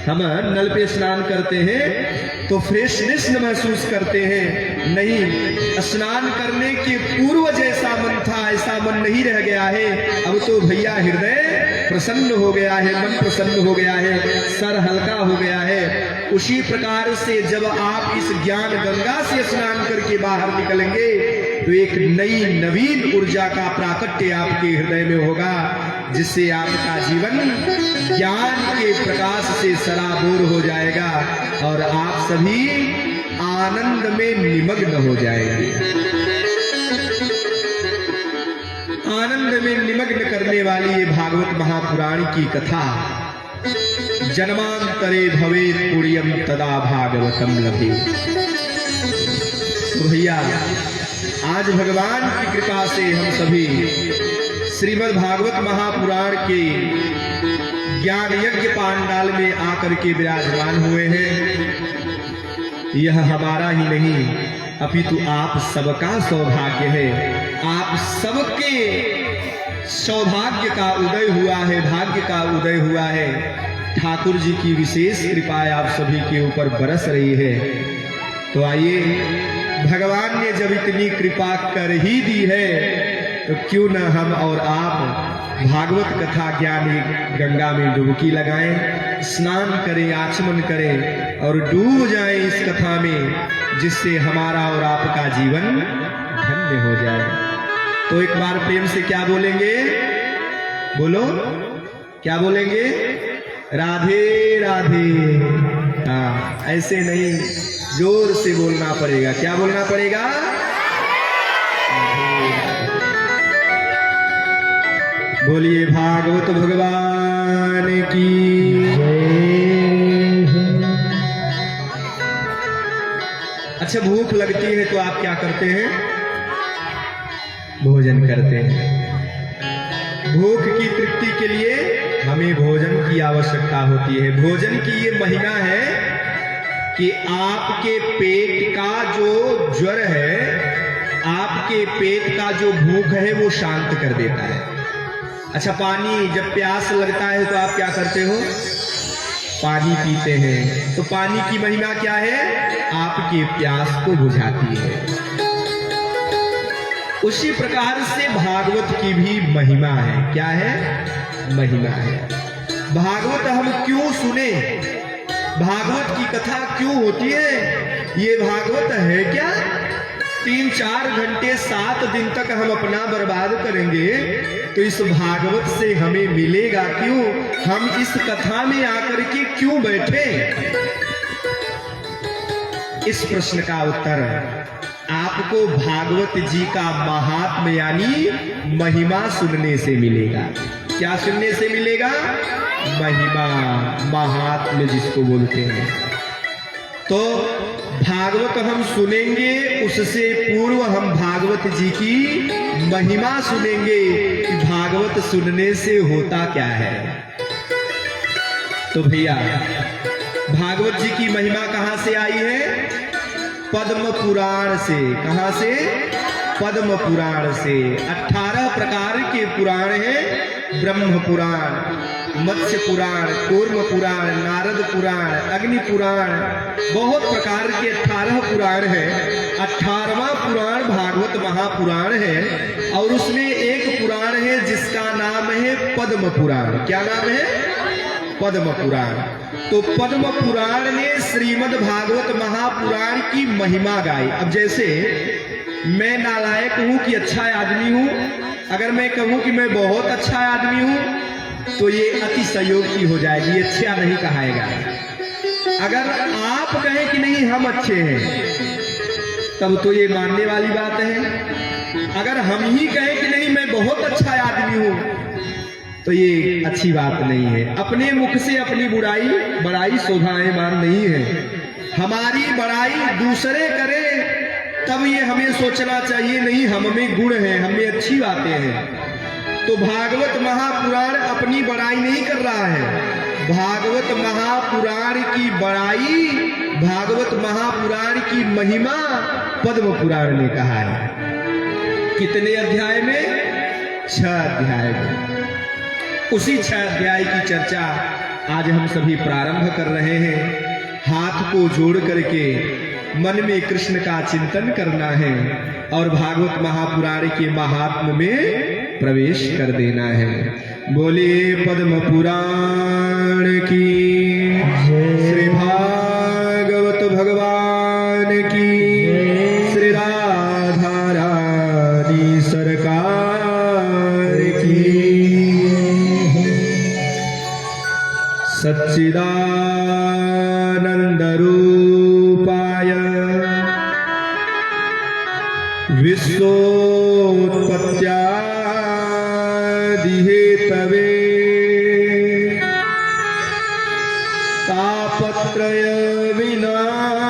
हम नल पे स्नान करते हैं तो फ्रेशनेस महसूस करते हैं। नहीं, स्नान करने के पूर्व जैसा मन था ऐसा मन नहीं रह गया है। अब तो भैया हृदय प्रसन्न हो गया है, मन प्रसन्न हो गया है, सर हल्का हो गया है। उसी प्रकार से जब आप इस ज्ञान गंगा से स्नान करके बाहर निकलेंगे तो एक नई नवीन ऊर्जा का प्राकट्य आपके हृदय में होगा, जिससे आपका जीवन ज्ञान के प्रकाश से सराबोर हो जाएगा और आप सभी आनंद में निमग्न हो जाएंगे। आनंद में निमग्न करने वाली ये भागवत महापुराण की कथा, जन्मांतरे भवेत् पुण्यम तदा भागवतम लभे। तो भैया आज भगवान की कृपा से हम सभी श्रीमद् भागवत महापुराण के ज्ञान यज्ञ पांडाल में आकर के विराजमान हुए हैं। यह हमारा ही नहीं अपितु आप सबका सौभाग्य है। आप सबके सौभाग्य का उदय हुआ है, भाग्य का उदय हुआ है। ठाकुर जी की विशेष कृपा आप सभी के ऊपर बरस रही है। तो आइए, भगवान ने जब इतनी कृपा कर ही दी है तो क्यों न हम और आप भागवत कथा ज्ञान गंगा में डुबकी लगाएं, स्नान करें, आचमन करें और डूब जाएं इस कथा में, जिससे हमारा और आपका जीवन धन्य हो जाए। तो एक बार प्रेम से क्या बोलेंगे? बोलो, क्या बोलेंगे? राधे राधे। हाँ, ऐसे नहीं, जोर से बोलना पड़ेगा। क्या बोलना पड़ेगा? बोलिए भागवत भगवान की जय। अच्छा, भूख लगती है तो आप क्या करते हैं? भोजन करते हैं। भूख की तृप्ति के लिए हमें भोजन की आवश्यकता होती है। भोजन की ये महिमा है कि आपके पेट का जो ज्वर है, आपके पेट का जो भूख है वो शांत कर देता है। अच्छा, पानी जब प्यास लगता है तो आप क्या करते हो? पानी पीते हैं। तो पानी की महिमा क्या है? आपके प्यास को बुझाती है। उसी प्रकार से भागवत की भी महिमा है। क्या है? महिमा है। भागवत हम क्यों सुने? भागवत की कथा क्यों होती है? ये भागवत है क्या? 3-4 घंटे 7 दिन तक हम अपना बर्बाद करेंगे तो इस भागवत से हमें मिलेगा क्यों? हम इस कथा में आकर के क्यों बैठे? इस प्रश्न का उत्तर आपको भागवत जी का महात्म्य यानी महिमा सुनने से मिलेगा। क्या सुनने से मिलेगा? महिमा, महात्म्य जिसको बोलते हैं। तो भागवत हम सुनेंगे, उससे पूर्व हम भागवत जी की महिमा सुनेंगे कि भागवत सुनने से होता क्या है। तो भैया, भागवत जी की महिमा कहां से आई है? पद्म पुराण से। कहां से? पद्म पुराण से। 18 प्रकार के पुराण हैं। ब्रह्म पुराण, मत्स्य पुराण, कूर्म पुराण, नारद पुराण, अग्नि पुराण, बहुत प्रकार के 18 पुराण हैं। 18वां पुराण भागवत महापुराण है और उसमें एक पुराण है जिसका नाम है पद्म पुराण। क्या नाम है? पद्म पुराण। तो पद्म पुराण ने श्रीमद् भागवत महापुराण की महिमा गाई। अब जैसे मैं नालायक हूं कि अच्छा आदमी हूं, अगर मैं कहूं कि मैं बहुत अच्छा आदमी हूं तो ये अतिशयोक्ति हो जाएगी, ये अच्छा नहीं कहाएगा। अगर आप कहें कि नहीं हम अच्छे हैं तब तो ये मानने वाली बात है। अगर हम ही कहें कि नहीं मैं बहुत अच्छा आदमी हूं तो ये अच्छी बात नहीं है। अपने मुख से अपनी बड़ाई शोभायमान नहीं है। हमारी बड़ाई दूसरे करें तब ये हमें सोचना चाहिए नहीं हम में गुण है, हमें अच्छी बातें हैं। तो भागवत महापुराण अपनी बड़ाई नहीं कर रहा है। भागवत महापुराण की बड़ाई, भागवत महापुराण की महिमा पद्म पुराण ने कहा है। कितने अध्याय में? 6 अध्याय में। उसी 6 अध्याय की चर्चा आज हम सभी प्रारंभ कर रहे हैं। हाथ को जोड़ करके मन में कृष्ण का चिंतन करना है और भागवत महापुराण के महात्म्य में प्रवेश कर देना है। बोलिए पद्म पुराण की, श्री भागवत भगवान की, श्री राधा रानी सरकार की। सच्चिदानंद रूपाय विश्वोत्पत्त्यादि हेतवे तापत्रय विनाशाय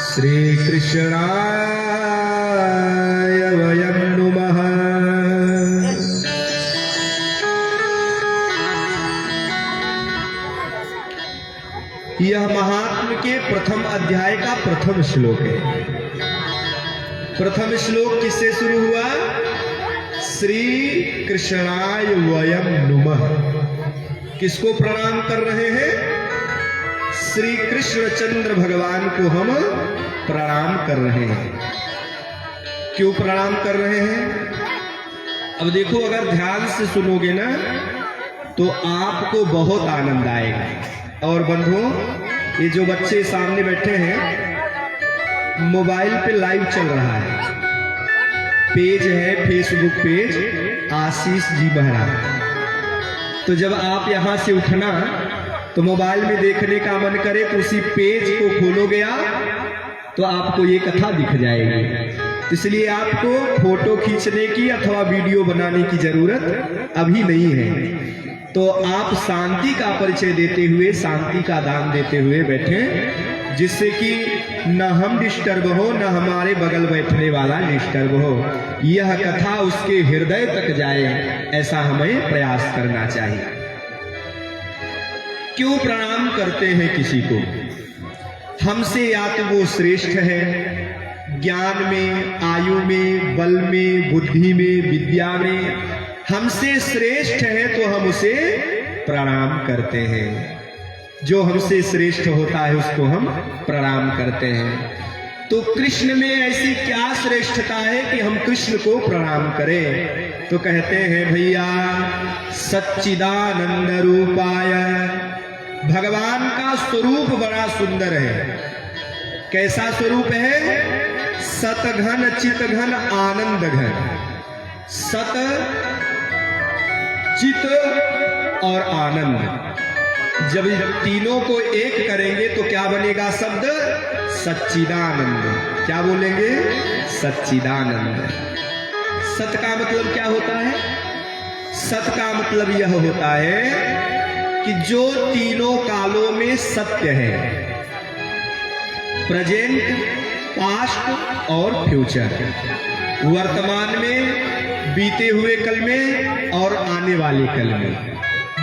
श्री कृष्णाय वयं नुमः। यह महात्म्य के प्रथम अध्याय का प्रथम श्लोक है। प्रथम श्लोक किससे शुरू हुआ? श्री कृष्णाय वयं नुमः। किसको प्रणाम कर रहे हैं? श्री कृष्णचंद्र भगवान को हम प्रणाम कर रहे हैं। क्यों प्रणाम कर रहे हैं? अब देखो, अगर ध्यान से सुनोगे ना तो आपको बहुत आनंद आएगा। और बंधुओं, ये जो बच्चे सामने बैठे हैं, मोबाइल पे लाइव चल रहा है। पेज है फेसबुक पेज आशीष जी महाराज। तो जब आप यहां से उठना तो मोबाइल में देखने का मन करे तो उसी पेज को खोलोगे आप तो आपको ये कथा दिख जाएगी। इसलिए आपको फोटो खींचने की अथवा वीडियो बनाने की जरूरत अभी नहीं है। तो आप शांति का परिचय देते हुए, शांति का दान देते हुए बैठे, जिससे कि न हम डिस्टर्ब हो न हमारे बगल बैठने वाला डिस्टर्ब हो। यह कथा उसके हृदय तक जाए, ऐसा हमें प्रयास करना चाहिए। क्यों प्रणाम करते हैं किसी को? हमसे या तो वो श्रेष्ठ है, ज्ञान में, आयु में, बल में, बुद्धि में, विद्या में हमसे श्रेष्ठ है तो हम उसे प्रणाम करते हैं। जो हमसे श्रेष्ठ होता है उसको हम प्रणाम करते हैं। तो कृष्ण में ऐसी क्या श्रेष्ठता है कि हम कृष्ण को प्रणाम करें? तो कहते हैं भैया, सच्चिदानंद रूपाय। भगवान का स्वरूप बड़ा सुंदर है। कैसा स्वरूप है? सतघन चितघन आनंद घन। सत, चित और आनंद, जब तीनों को एक करेंगे तो क्या बनेगा शब्द? सच्चिदानंद। क्या बोलेंगे? सच्चिदानंद। सत का मतलब क्या होता है? सत का मतलब यह होता है कि जो तीनों कालों में सत्य है, प्रेजेंट, पास्ट और फ्यूचर, वर्तमान में, बीते हुए कल में और आने वाले कल में,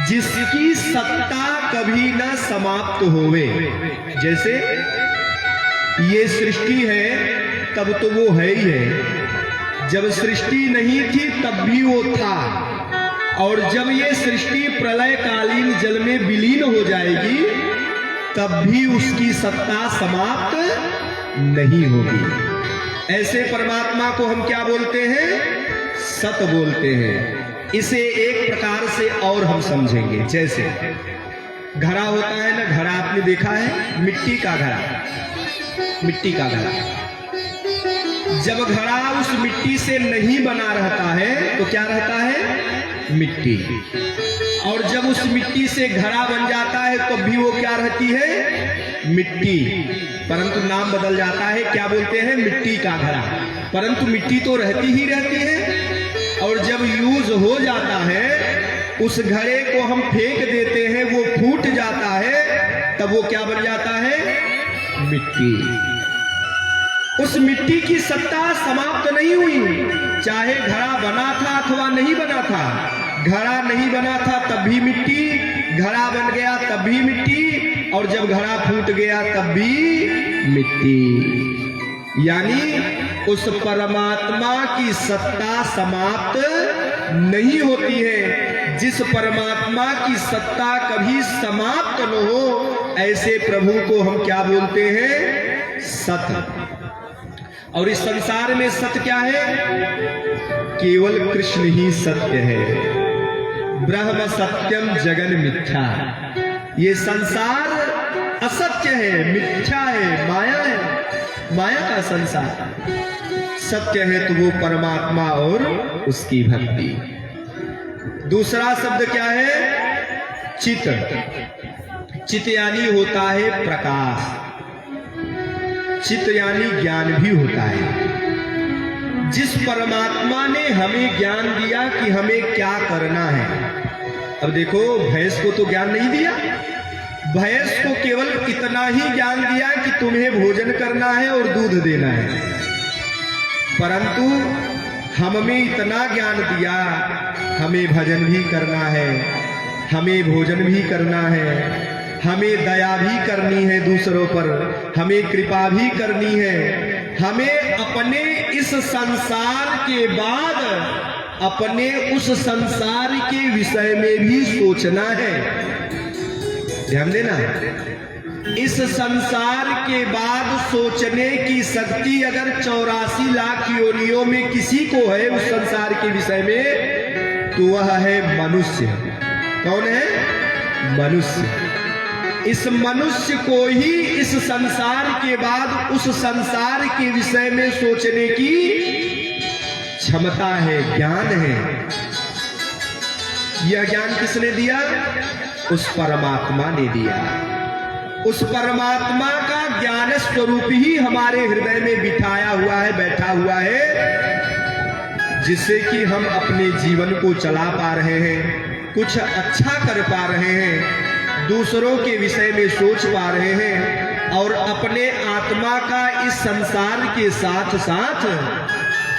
जिसकी सत्ता कभी ना समाप्त होवे। जैसे ये सृष्टि है तब तो वो है ही है, जब सृष्टि नहीं थी तब भी वो था, और जब ये सृष्टि प्रलयकालीन जल में विलीन हो जाएगी तब भी उसकी सत्ता समाप्त नहीं होगी। ऐसे परमात्मा को हम क्या बोलते हैं? सत बोलते हैं। इसे एक प्रकार से और हम समझेंगे। जैसे घड़ा होता है ना, घड़ा आपने देखा है, मिट्टी का घड़ा, मिट्टी का घड़ा। जब घड़ा उस मिट्टी से नहीं बना रहता है तो क्या रहता है? मिट्टी। और जब उस मिट्टी से घड़ा बन जाता है तो भी वो क्या रहती है? मिट्टी, परंतु नाम बदल जाता है। क्या बोलते हैं? मिट्टी का घड़ा। परंतु मिट्टी तो रहती ही रहती है। और जब यूज हो जाता है, उस घड़े को हम फेंक देते हैं, वो फूट जाता है, तब वो क्या बन जाता है? मिट्टी। उस मिट्टी की सत्ता समाप्त नहीं हुई, चाहे घड़ा बना था अथवा नहीं बना था। घड़ा नहीं बना था तब भी मिट्टी, घड़ा बन गया तब भी मिट्टी, और जब घड़ा फूट गया तब भी मिट्टी। यानी उस परमात्मा की सत्ता समाप्त नहीं होती है। जिस परमात्मा की सत्ता कभी समाप्त न हो, ऐसे प्रभु को हम क्या बोलते हैं? सत्य। और इस संसार में सत्य क्या है? केवल कृष्ण ही सत्य है। ब्रह्म सत्यम जगन मिथ्या। ये संसार असत्य है, मिथ्या है, माया है, माया का संसार। सत्य है तो वो परमात्मा और उसकी भक्ति। दूसरा शब्द क्या है? चित। चित यानी होता है प्रकाश। चित यानी ज्ञान भी होता है। जिस परमात्मा ने हमें ज्ञान दिया कि हमें क्या करना है। अब देखो, भैंस को तो ज्ञान नहीं दिया, भैंस को केवल इतना ही ज्ञान दिया कि तुम्हें भोजन करना है और दूध देना है। परंतु हमें इतना ज्ञान दिया, हमें भजन भी करना है, हमें भोजन भी करना है, हमें दया भी करनी है दूसरों पर, हमें कृपा भी करनी है, हमें अपने इस संसार के बाद अपने उस संसार के विषय में भी सोचना है। ध्यान देना, इस संसार के बाद सोचने की शक्ति अगर 84 लाख योनियों में किसी को है उस संसार के विषय में, तो वह है मनुष्य। कौन है? मनुष्य। इस मनुष्य को ही इस संसार के बाद उस संसार के विषय में सोचने की क्षमता है, ज्ञान है। यह ज्ञान किसने दिया? उस परमात्मा ने दिया। उस परमात्मा का ज्ञान स्वरूप ही हमारे हृदय में बिठाया हुआ है, बैठा हुआ है, जिससे कि हम अपने जीवन को चला पा रहे हैं, कुछ अच्छा कर पा रहे हैं, दूसरों के विषय में सोच पा रहे हैं, और अपने आत्मा का इस संसार के साथ साथ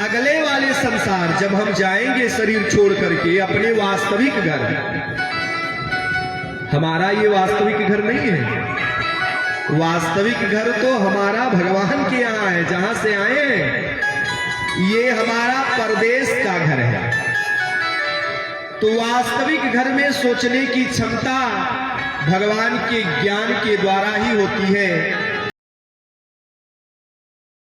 अगले वाले संसार, जब हम जाएंगे शरीर छोड़ करके अपने वास्तविक घर, हमारा ये वास्तविक घर नहीं है। वास्तविक घर तो हमारा भगवान के यहाँ है, जहां से आए हैं। ये हमारा परदेश का घर है। तो वास्तविक घर में सोचने की क्षमता भगवान के ज्ञान के द्वारा ही होती है।